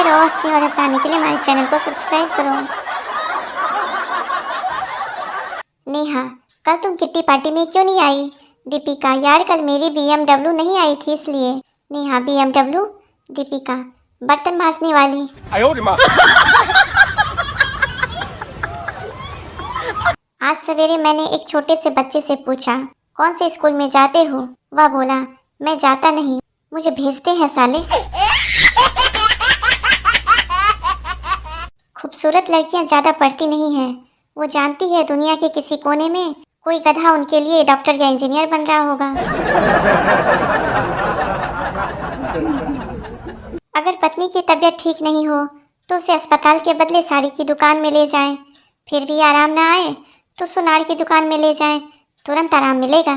रहो हंसने और हंसाने के लिए हमारे चैनल को सब्सक्राइब करो। नेहा, कल तुम किट्टी पार्टी में क्यों नहीं आई? दीपिका, यार कल मेरी BMW नहीं आई थी इसलिए। नेहा, BMW? दीपिका, बर्तन मांजने वाली। आज सवेरे मैंने एक छोटे से बच्चे से पूछा, कौन से स्कूल में जाते हो? वह बोला, मैं जाता नहीं, मुझे भेजते हैं साले। खूबसूरत लड़कियां ज्यादा पढ़ती नहीं हैं। वो जानती है दुनिया के किसी कोने में कोई गधा उनके लिए डॉक्टर या इंजीनियर बन रहा होगा। अगर पत्नी की तबीयत ठीक नहीं हो तो उसे अस्पताल के बदले साड़ी की दुकान में ले जाएं। फिर भी आराम ना आए तो सुनार की दुकान में ले जाएं, तुरंत आराम मिलेगा।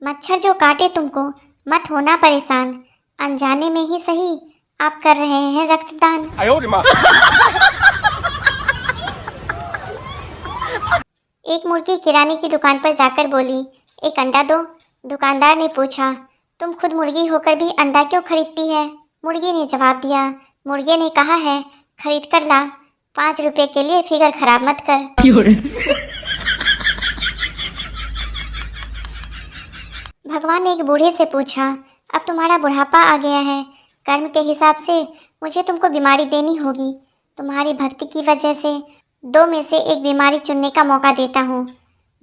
मच्छर जो काटे तुमको मत होना परेशान, अनजाने में ही सही आप कर रहे हैं रक्तदान। एक मुर्गी किराने की दुकान पर जाकर बोली, एक अंडा दो। दुकानदार ने पूछा, तुम खुद मुर्गी होकर भी अंडा क्यों खरीदती है? मुर्गी ने जवाब दिया, मुर्गे ने कहा है खरीद कर ला, 5 रुपए के लिए फिगर खराब मत कर। भगवान ने एक बूढ़े से पूछा, अब तुम्हारा बुढ़ापा आ गया है, कर्म के हिसाब से मुझे तुमको बीमारी देनी होगी। तुम्हारी भक्ति की वजह से 2 में से एक बीमारी चुनने का मौका देता हूँ,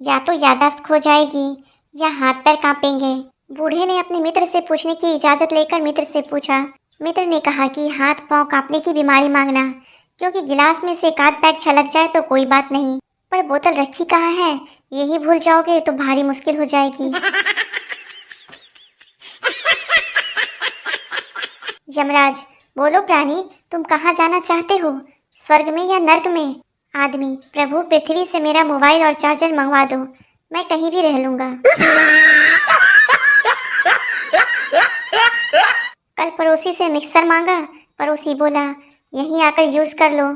या तो याददाश्त खो जाएगी या हाथ पैर कांपेंगे। बूढ़े ने अपने मित्र से पूछने की इजाज़त लेकर मित्र से पूछा। मित्र ने कहा कि हाथ पांव कांपने की बीमारी मांगना, क्योंकि गिलास में से एक आध पैक छलक जाए तो कोई बात नहीं, पर बोतल रखी कहाँ है यही भूल जाओगे तो भारी मुश्किल हो जाएगी। यमराज, बोलो प्राणी, तुम कहाँ जाना चाहते हो, स्वर्ग में या नर्क में? आदमी, प्रभु पृथ्वी से मेरा मोबाइल और चार्जर मंगवा दो, मैं कहीं भी रह लूंगा। कल पड़ोसी से मिक्सर मांगा, पड़ोसी बोला यहीं आकर यूज कर लो।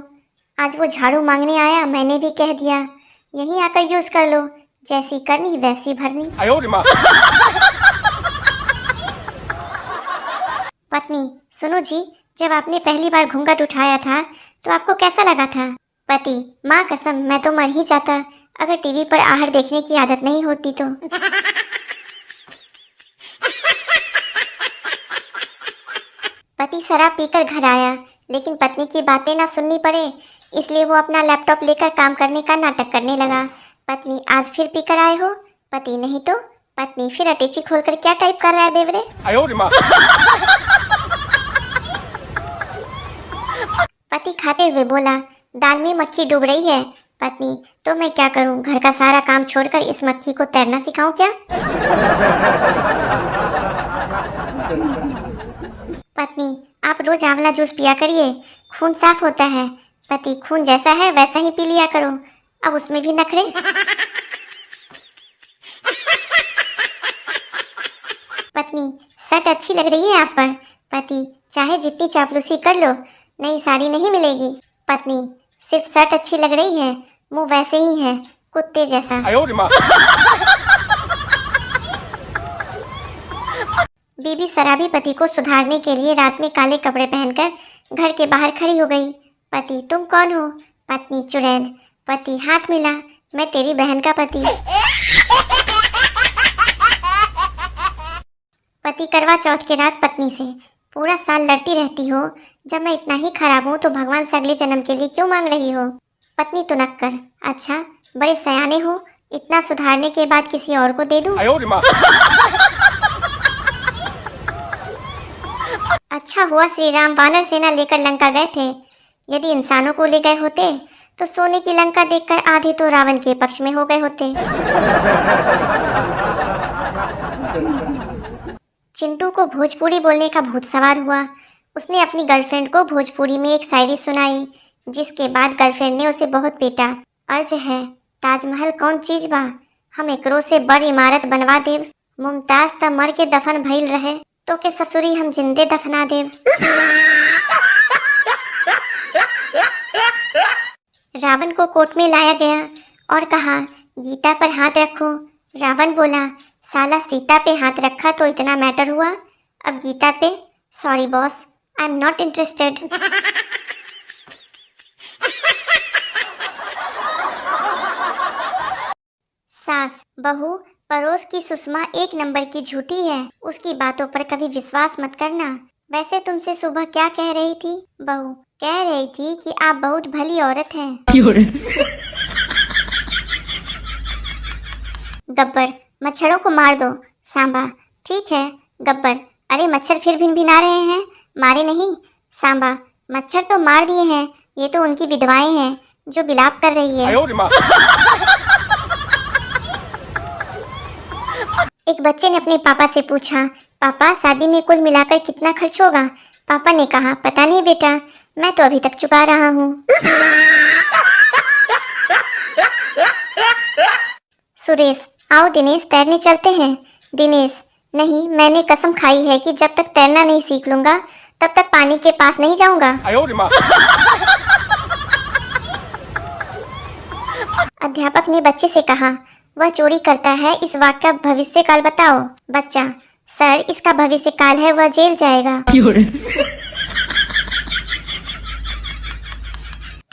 आज वो झाड़ू मांगने आया, मैंने भी कह दिया यहीं आकर यूज कर लो, जैसी करनी वैसी भरनी। पत्नी, सुनो जी, जब आपने पहली बार घूंघट उठाया था तो आपको कैसा लगा था? पति, माँ कसम मैं तो मर ही जाता अगर टीवी पर आहट देखने की आदत नहीं होती तो। पति शराब पीकर घर आया, लेकिन पत्नी की बातें ना सुननी पड़े इसलिए वो अपना लैपटॉप लेकर काम करने का नाटक करने लगा। पत्नी, आज फिर पीकर आए हो? पति, नहीं तो। पत्नी, फिर अटैची खोलकर क्या टाइप कर रहा है बेवरे? पति खाते हुए बोला, दाल में मक्खी डूब रही है। पत्नी, तो मैं क्या करूं, घर का सारा काम छोड़कर इस मक्खी को तैरना सिखाऊं क्या? पत्नी, आप रोज आंवला जूस पिया करिए, खून साफ होता है। पति, खून जैसा है वैसा ही पी लिया करो, अब उसमें भी नखरे। पत्नी, शर्ट अच्छी लग रही है आप पर। पति, चाहे जितनी चापलूसी कर लो नई साड़ी नहीं मिलेगी। पत्नी, सिर्फ शर्ट अच्छी लग रही है, मुंह वैसे ही है कुत्ते जैसा। बीबी शराबी पति को सुधारने के लिए रात में काले कपड़े पहनकर घर के बाहर खड़ी हो गई। पति, तुम कौन हो? पत्नी, चुड़ैल। पति, हाथ मिला, मैं तेरी बहन का पति। पति करवा चौथ के रात पत्नी से, पूरा साल लड़ती रहती हो, जब मैं इतना ही खराब हूँ तो भगवान से अगले जन्म के लिए क्यों मांग रही हो? पत्नी तुनक्कर, अच्छा बड़े सयाने हो, इतना सुधारने के बाद किसी और को दे दूं? अच्छा हुआ श्री राम वानर सेना लेकर लंका गए थे, यदि इंसानों को ले गए होते तो सोने की लंका देखकर आधे तो रावण के पक्ष में हो गए होते। चिंटू को भोजपुरी बोलने का भूत सवार हुआ। उसने अपनी गर्लफ्रेंड को भोजपुरी में एक शायरी सुनाई, जिसके बाद गर्लफ्रेंड ने उसे बहुत पीटा। अर्ज है, ताजमहल कौन चीज बा, हम एकरो से बड़ इमारत बनवा देव, मुमताज त मर के दफन भइल रहे तो के ससुरी हम जिंदे दफना देव। रावण को कोर्ट में लाया गया और कहा, गीता पर हाथ रखो। रावण बोला, साला सीता पे हाथ रखा तो इतना मैटर हुआ, अब गीता पे, sorry boss, I am not interested. सास, बहू, पड़ोस की सुषमा एक नंबर की झूठी है, उसकी बातों पर कभी विश्वास मत करना। वैसे तुमसे सुबह क्या कह रही थी? बहू, कह रही थी कि आप बहुत भली औरत हैं। गब्बर, मच्छरों को मार दो। सांबा, ठीक है। गब्बर, अरे मच्छर फिर भिनभिना रहे हैं, मारे नहीं। सांबा, मच्छर तो मार दिए हैं, ये तो उनकी विधवाएं हैं जो विलाप कर रही है। एक बच्चे ने अपने पापा से पूछा, पापा शादी में कुल मिलाकर कितना खर्च होगा? पापा ने कहा, पता नहीं बेटा, मैं तो अभी तक चुका रहा हूँ। सुरेश, आओ दिनेश तैरने चलते हैं। दिनेश, नहीं, मैंने कसम खाई है कि जब तक तैरना नहीं सीख लूंगा तब तक पानी के पास नहीं जाऊंगा। अध्यापक ने बच्चे से कहा, वह चोरी करता है, इस वाक्य का भविष्य काल बताओ। बच्चा, सर इसका भविष्य काल है, वह जेल जाएगा।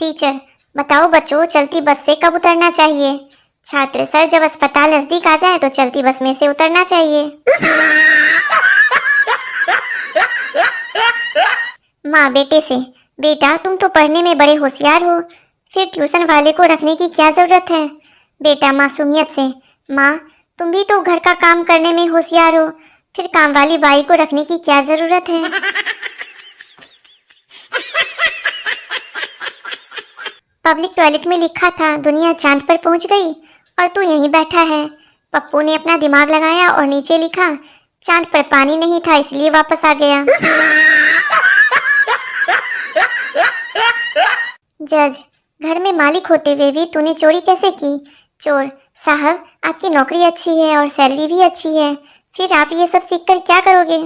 टीचर, बताओ बच्चों, चलती बस से कब उतरना चाहिए? छात्र, सर जब अस्पताल नजदीक आ जाए तो चलती बस में से उतरना चाहिए। माँ बेटे से, बेटा तुम तो पढ़ने में बड़े होशियार हो, फिर ट्यूशन वाले को रखने की क्या जरूरत है? बेटा मासूमियत से, माँ तुम भी तो घर का काम करने में होशियार हो, फिर काम वाली बाई को रखने की क्या जरूरत है? पब्लिक टॉयलेट में लिखा था दुनिया चांद पर पहुंच गई और तू यहीं बैठा है। पप्पू ने अपना दिमाग लगाया और नीचे लिखा, चांद पर पानी नहीं था इसलिए वापस आ गया। जज, घर में मालिक होते हुए भी तूने चोरी कैसे की? चोर, साहब आपकी नौकरी अच्छी है और सैलरी भी अच्छी है, फिर आप ये सब सीखकर क्या करोगे?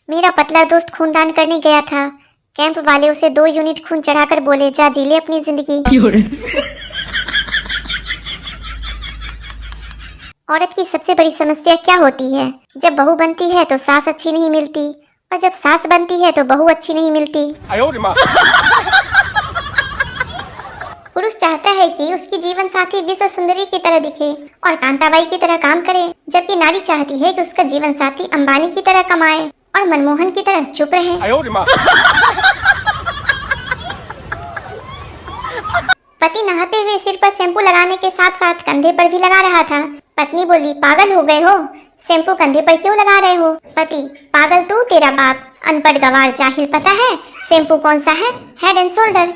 मेरा पतला दोस्त खूनदान करने गया था, कैंप वाले उसे 2 यूनिट खून चढ़ाकर बोले, जा जी ले अपनी जिंदगी। औरत की सबसे बड़ी समस्या क्या होती है? जब बहू बनती है तो सास अच्छी नहीं मिलती, और जब सास बनती है तो बहू अच्छी नहीं मिलती। पुरुष चाहता है कि उसकी जीवन साथी विश्व सुंदरी की तरह दिखे और कांताबाई की तरह काम करे, जबकि नारी चाहती है कि उसका जीवन साथी अंबानी की तरह कमाए और मनमोहन की तरह चुप रहे। पति नहाते हुए सिर पर शैम्पू लगाने के साथ साथ कंधे पर भी लगा रहा था। पत्नी बोली, पागल हो गए हो, शैम्पू कंधे पर क्यों लगा रहे हो? पति, पागल तू, तेरा बाप, अनपढ़ गवार जाहिल, पता है शैम्पू कौन सा है? Head and shoulder.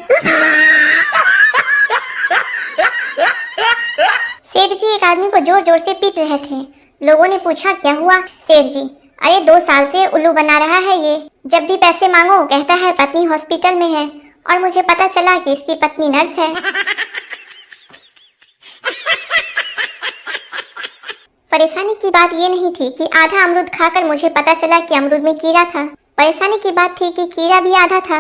सेठ जी एक आदमी को जोर जोर से पीट रहे थे। लोगों ने पूछा, क्या हुआ? सेठ जी, अरे 2 साल से उल्लू बना रहा है ये, जब भी पैसे मांगो कहता है पत्नी हॉस्पिटल में है, और मुझे पता चला कि इसकी पत्नी नर्स है। परेशानी की बात ये नहीं थी कि आधा अमरूद खाकर मुझे पता चला कि अमरूद में कीड़ा था, परेशानी की बात थी कि कीड़ा भी आधा था।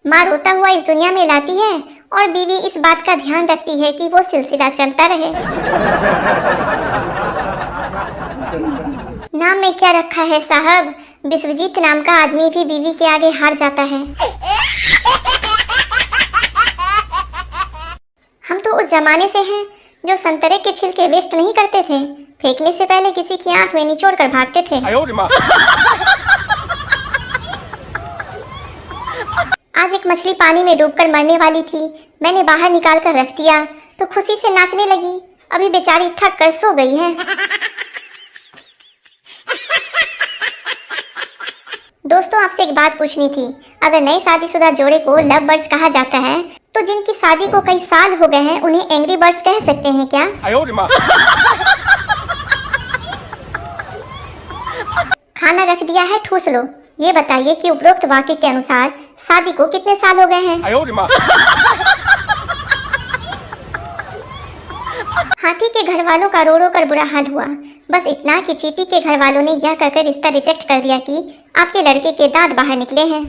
माँ रोता हुआ इस दुनिया में लाती है और बीवी इस बात का ध्यान रखती है कि वो सिलसिला चलता रहे। नाम में क्या रखा है साहब? विश्वजीत नाम का आदमी भी बीवी के आगे हार जाता है। हम तो उस जमाने से हैं जो संतरे के छिलके वेस्ट नहीं करते थे, फेंकने से पहले किसी की आंख में निचोड़ कर भागते थे। आज एक मछली पानी में डूबकर मरने वाली थी, मैंने बाहर निकाल कर रख दिया तो खुशी से नाचने लगी, अभी बेचारी थक कर सो गई है। दोस्तों, आपसे एक बात पूछनी थी, अगर नए शादीशुदा जोड़े को लव बर्ड्स कहा जाता है तो जिनकी शादी को कई साल हो गए हैं उन्हें एंग्री बर्ड्स कह सकते हैं क्या? खाना रख दिया है, ठूस लो। ये बताइए कि उपरोक्त वाक्य के अनुसार शादी को कितने साल हो गए हैं? हाथी के घर वालों का रो रो कर बुरा हाल हुआ, बस इतना कि चींटी के घर वालों ने यह कहकर रिश्ता रिजेक्ट कर दिया कि आपके लड़के के दांत बाहर निकले हैं।